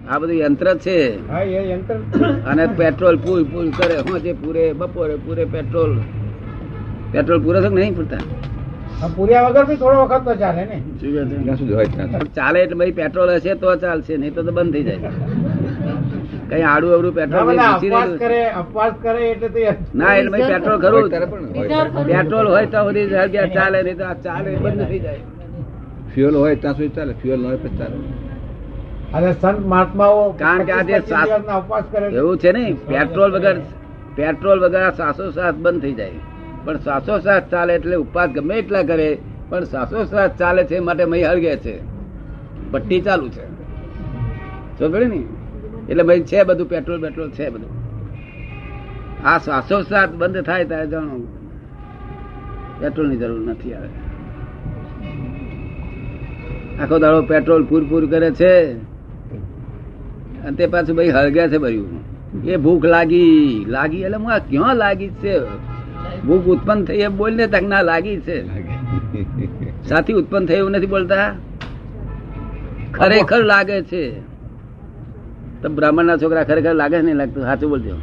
આ બધું યંત્ર છે. અને પેટ્રોલ પૂર કરે જે પૂરે બપોરે પૂરે પેટ્રોલ પૂરો થયો નહીં પૂરતા પૂર્યા વગર બી થોડો વખત તો ચાલે ને. ચાલે એટલે ભાઈ પેટ્રોલ હશે તો ચાલશે, નહીં તો બંધ થઈ જાય. કઈ આડું અવડું પેટ્રોલ અપવાસ કરે એટલે ના, એટલે ભાઈ પેટ્રોલ ખરું પેટ્રોલ હોય તો બધી ચાલે, નહીં તો ચાલે બંધ થઈ જાય. ફ્યુઅલ હોય ત્યાં સુધી ચાલે, ફ્યુઅલ ન હોય પછી ચાલે. અને સંત મહાત્માઓ કારણ કે આજે ઉપવાસ કરે એવું છે ને, પેટ્રોલ વગર શ્વાસોશ્વાસ બંધ થઈ જાય. પણ શ્વાસોશ્વાસ ચાલે એટલે ઉપવાસ ગમે એટલા કરે, પણ શ્વાસોશ્વાસ ચાલે છે માટે મહી હળગે છે, ભઠ્ઠી ચાલુ છે. સમજે ને? એટલે ભાઈ છે બધું પેટ્રોલ છે બધું. આ શ્વાસોશ્વાસ બંધ થાય ત્યારે જાણો પેટ્રોલ ની જરૂર નથી. આવે આખો દાડો પેટ્રોલ પૂર કરે છે અને તે પાછું ભાઈ હળગે છે ભર્યું. એ ભૂખ લાગી એટલે હું આ ક્યાં લાગી છે? ભૂખ ઉત્પન્ન થઈ એ બોલ ને તક ના લાગી છે. સાથી ઉત્પન્ન થઈ એવું નથી બોલતા, ખરેખર લાગે છે. તો બ્રાહ્મણ ના છોકરા ખરેખર લાગે છે નહીં લાગતું? સાચું બોલજો.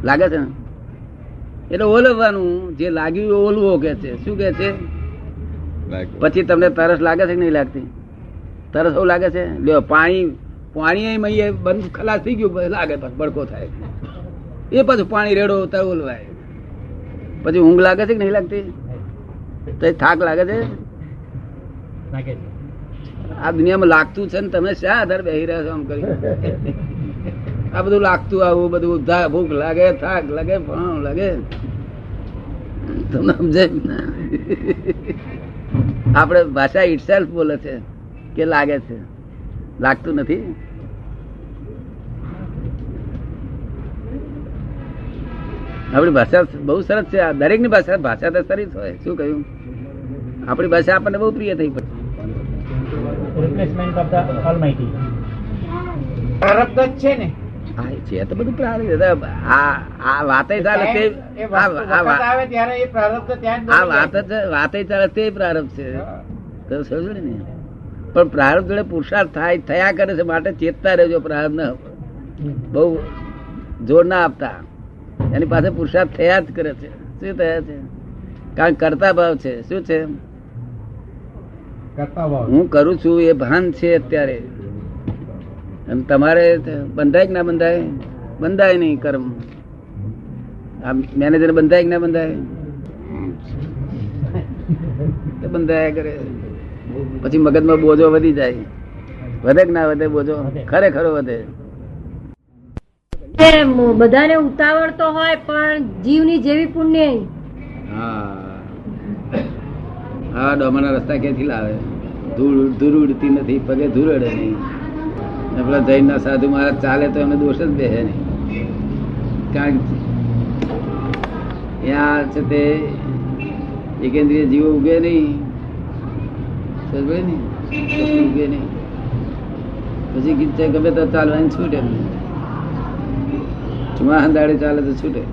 લાગે છે ને? એટલે ઓલવવાનું, જે લાગ્યું ઓલવો કે છે. શું કે છે? પછી તમને તરસ લાગે છે કે નહીં લાગતી? તરસ એવું લાગે છે? લ્યો પાણી બંધ ખલાસ થઈ ગયું, લાગે પછી બળકો થાય. એ પાછું પાણી રેડો તાર ઓલવાય. પછી ઊંઘ લાગે છે કે નહીં લાગતી? તો થાક લાગે છે? આ દુનિયામાં લાગતું છે ને તમે શા આધારે બેસી રહ્યા છો આમ કરી? આ બધું લાગતું, આવું બધું ભૂખ લાગે, થાક લાગે, પણ લાગે તમને સમજાય ને? આપડે ભાષા ઇટસેલ્ફ બોલે છે કે લાગે છે, લાગતું નથી. આપણી ભાષા બહુ સરસ છે. દરેક ની ભાષા તો સરસ હોય. શું કહ્યું? આપણી ભાષા આપણને બહુ પ્રિય થઈ પછી. પ્રારબ્ધ જ છે ને. હા, છે તો બધું પ્રારબ્ધ. આ વાતે ચાલે તે વાતે ચાલે તે પ્રારબ્ધ છે. તો સમજો ને? પણ પ્રારબ્ધ જોડે પુરુષાર્થ થયા કરે છે માટે ચેતતા રહેજો. પ્રારબ્ધ ના બહુ જોર ના આપતા, એની પાસે પુરુષાર્થ થયા જ કરે છે. શું થયા છે? કારણ કરતા ભાવ છે. શું છે? હું કરું છું એ ભાન છે અત્યારે. અને તમારે બંધાય કે ના બંધાય? બંધાય નહીં કર્મ. આ મેનેજર બંધાય કે ના બંધાય? બંધાયા કરે. પછી મગજમાં બોજો વધી જાય. વધે કે ના વધે બોજો? ખરેખર વધે. બધાને ઉતાવળ તો હોય પણ જીવની જેવી પુણ્ય. હા, ડોમાના રસ્તા ક્યાંથી લાવે? ધૂળ ઉડતી નથી, પગે ધૂળ અડે નહીં. પેલા જૈન ના સાધુ મહારાજ ચાલે તો એમને દોષ જ બેસે નહીં. કારણ ત્યાં છે તે એકેન્દ્રિય જીવો ઉગે નહીં, ઉગે નહીં. પછી ગીત ગમે તો ચાલવાની છૂટે, ચુમાહંદાડે ચાલે તો છૂટે.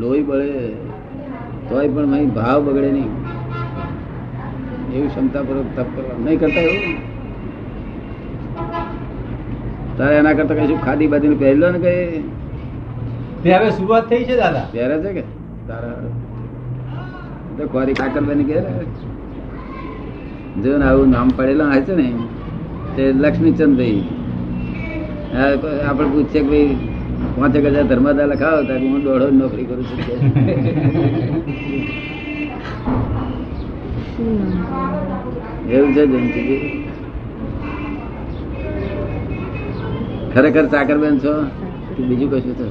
લોહી બળે તોય પણ ભાવ બગડે નહીં. એવી ક્ષમતા પૂર્વક તપ કરવા નહીં કરતા. એવું તારે એના કરતા કઈ શું ખાધી બાધી પહેરલો ને કઈ હવે શરૂઆત થઈ છે દાદા? પહેરે છે કે તારા તો ખોરી કાકર બની ગયા. જો ને આવું નામ પડેલું હોય છે ને તે લક્ષ્મીચંદ ભાઈ. આપડે પૂછીએ કે ભાઈ 5,000 ધર્માદા લખાવો તો હું 1.5 નોકરી કરું છું. એવું છે જયંતિજી? ખરેખર સાકરબેન છો કે બીજું કશું છો?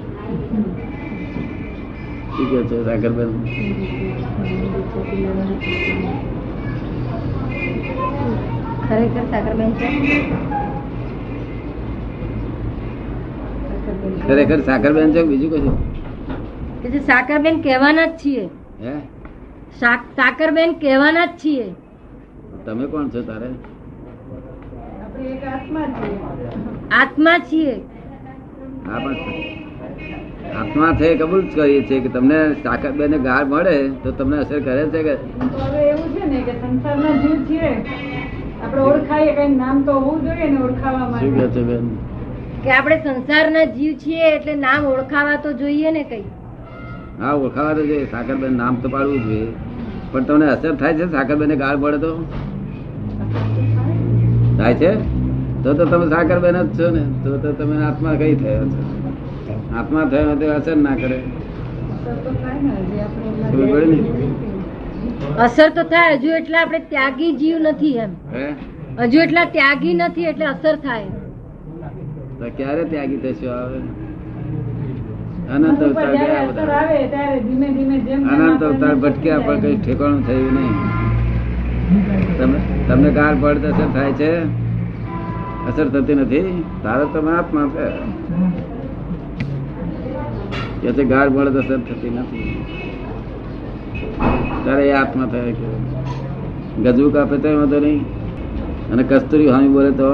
શું કહો છો સાકરબેન? ખરેખર સાકરબેન છે. ખરેખર સાકરબેન છે બીજું કશું? સાકરબેન કહેવાના જ છીએ. હે, સાકરબેન કહેવાના જ છીએ. તમે કોણ છો તારે? આત્મા છીએ. હા, બસ આત્મા છે એ કબૂલ જ કરીએ છીએ કે તમને તાકાત બેને ગાળ મળે તો તમને અસર કરે છે કે તો હવે એવું છે ને કે સંસારના જીવ છીએ આપણે ઓળખાઈએ કઈ નામ તો હોવું જોઈએ ને ઓળખાવા શું કે માટે છે બેન? કે આપણે સંસારના જીવ છીએ એટલે નામ ઓળખાવા તો જોઈએ ને કઈ. હા, ઓળખાવા તો જોઈએ. સાકરબેન નામ તો પાડવું જોઈએ, પણ તમને અસર થાય છે સાકરબેને ગાળ પડે તો થાય છે? તો તમે સાકરબેન જ છો ને, તો તમે આત્મા કઈ થયો છો? આત્મા થયો તો અસર ના કરે. અસર તો થાય ને હજી આપણે ખબર પડે ને? અસર તો થાય, હજુ એટલે આપણે ત્યાગી જીવ નથી એમ. હે? હજુ એટલા ત્યાગી નથી એટલે અસર થાય. તો ક્યારે ત્યાગી થશો? આવે અનંત ઉપર અવતાર જ્યારે ગયા અસર બધા. આવે ત્યારે ધીમે ધીમે જેમ જેમ અનંત આપણને અવતાર ભટક્યા પણ કઈ ઠેકાણું થયું નહીં. તમને ગાળ પડે અસર થાય છે? અસર થતી નથી. તારે તમે આત્મા છે કે છે ગાળ પડે તો અસર થતી નથી. તારે એ આત્મા થાય કે ગજુ કાપે તો વાંધો નહીં, અને કસ્તુરી હામી બોલે તો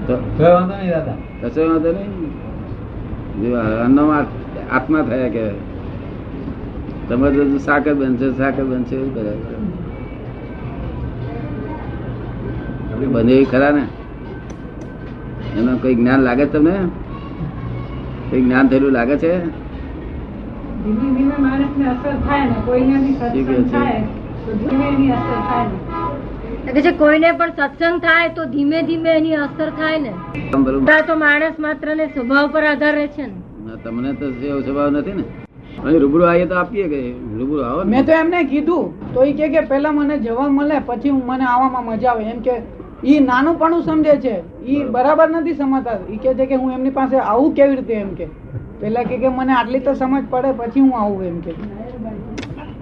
કોઈ વાંધો નહીં દાદા. કશો વાંધો નહીં. અન્નમાં આત્મા થયા કે તમે તો સાકર બનશે એવું કરે. બને ખરા ને? એમાં કોઈ જ્ઞાન લાગે છે તમને? કોઈ જ્ઞાન થયેલું લાગે છે? ધીમે ધીમે માણસને અસર થાય ને કોઈને બી શું કહે સત્સંગ છે? થાય તો ધીમે એની અસર થાય ને એટલે કે છે કોઈને પણ સત્સંગ થાય તો ધીમે ધીમે એની અસર થાય ને. આ તો માણસ માત્ર ને સ્વભાવ પર આધાર રહે છે ને. તમને તો એવો સ્વભાવ નથી ને. અહીં રૂબરૂ આવીએ તો આપીએ કે રૂબરૂ આવો ને. મેં તો એમને કીધું તો એ કે પેલા મને જવા મળે પછી મને આવવામાં મજા આવે એમ કે ઈ નાનું પણ સમજે છે, ઈ બરાબર નથી સમજતા. ઈ કે છે કે હું એમની પાસે આવું કેવી રીતે એમ કે પેલા કે મને આટલી તો સમજ પડે પછી હું આવું એમ કે.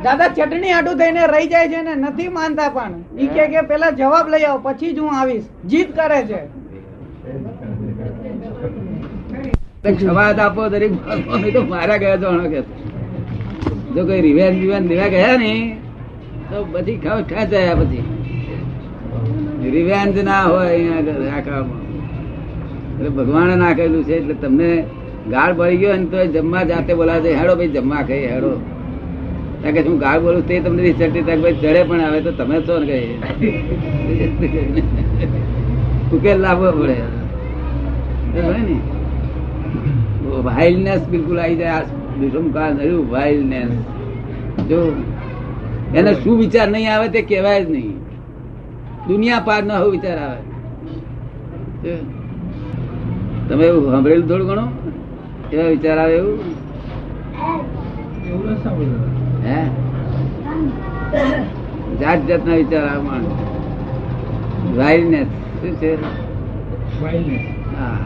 દાદા ચટણી આટું થઈને રહી જાય છે ને નથી માનતા, પણ ઈ કે પેલા જવાબ લઈ આવો પછી જ હું આવીશ, જીદ કરે છે. ખવાત આપો દરેક તો મારા ગયા જાણો કે જો કોઈ રિવેન્જ લેવા ગયા ને તો બધી ખેંચાયા. પછી રિવેન્જ ના હોય અહીંયા આખામાં. એટલે ભગવાને નાખેલું છે. એટલે તમને ગાળ પડી ગયો ને તો જમવા જાતે બોલાવે છે, હેડો ભાઈ જમવા ખાઈ હેડો. કારણ કે હું ગાળ બોલું તે તમને રિસર્ટી તક ભાઈ જડે પણ આવે તો તમે છો ને કઈ ઉકેલ લાવવો પડે ને. વાઇલ્ડનેસ બિલકુલ આવી જાય. વિષમકાળ નર્યું વાઇલ્ડનેસ. જો એને શું વિચાર નહીં આવે તે કહેવાય જ નહીં. દુનિયા પાર નો વિચાર આવે. તમે એવું સાંભળેલું થોડું ઘણું એવા વિચાર આવે એવું? હે? જાત જાતના વિચાર આવે માણસ. વાઇલ્ડનેસ શું છે? હા.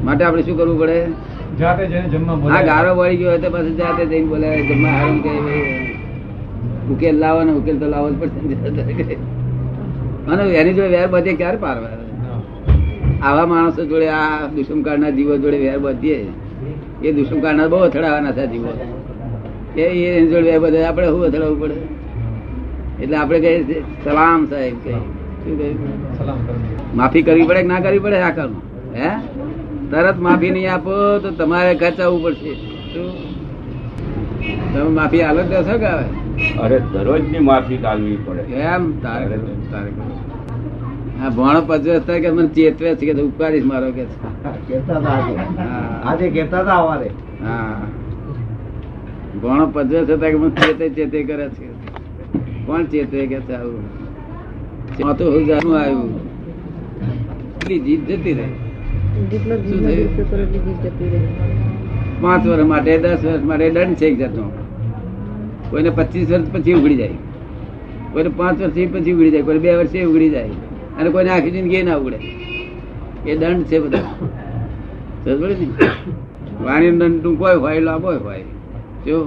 માટે આપણે શું કરવું પડે? જાતે જઈને જમવા આ બોલાવે. ગારો વળી ગયો હોય તો પછી જાતે જઈને બોલે જમવા હારું કે ઉકેલ લાવો ને ઉકેલ તો લાવો જ પડશે. અને એની જોડે વેર બધે ક્યારે પારવા? આવા માણસો જોડે આ દુષ્મકાળના જીવો જોડે વેર બધીએ એ દુષ્મકાળના બહુ અથડાવાના હતા જીવો. એની જોડે વેર બધે આપણે શું અથડાવવું પડે? એટલે આપણે કહીએ સલામ સાહેબ કઈ શું કહ્યું? સલામ કરો. માફી કરવી પડે કે ના કરવી પડે? આ કામ હે તરત માફી નહીં આપો તો તમારે ખર્ચાવવું પડશે. શું તમે માફી હાલત દેશો કે હવે? અરે દરરોજ ની માફી કાઢવી પડે. એમ તારે હા ભણો પચવે થાય કે મને ચેતવે છે કે ઉપકારીશ મારો કે છે. આજે કહેતા હતા અમારે હા ભણો પચવે છે કે મને ચેતે કરે છે. કોણ ચેતે કે છે આવું? ચોથું હજારનું આવ્યું એટલી જીત જતી રહે. શું થયું? 5 વર્ષ માટે 10 વર્ષ માટે દંડ છે એક જાતનો. કોઈને 25 વર્ષ પછી ઉગડી જાય, કોઈને 5 વર્ષ પછી ઉગડી જાય, કોઈને 2 વર્ષે ઉગડી જાય, અને કોઈને આખી જિંદગી ના ઉગડે. એ દંડ છે બધા. વાણી દંડ ટૂંકો હોય લાંબો હોય. જો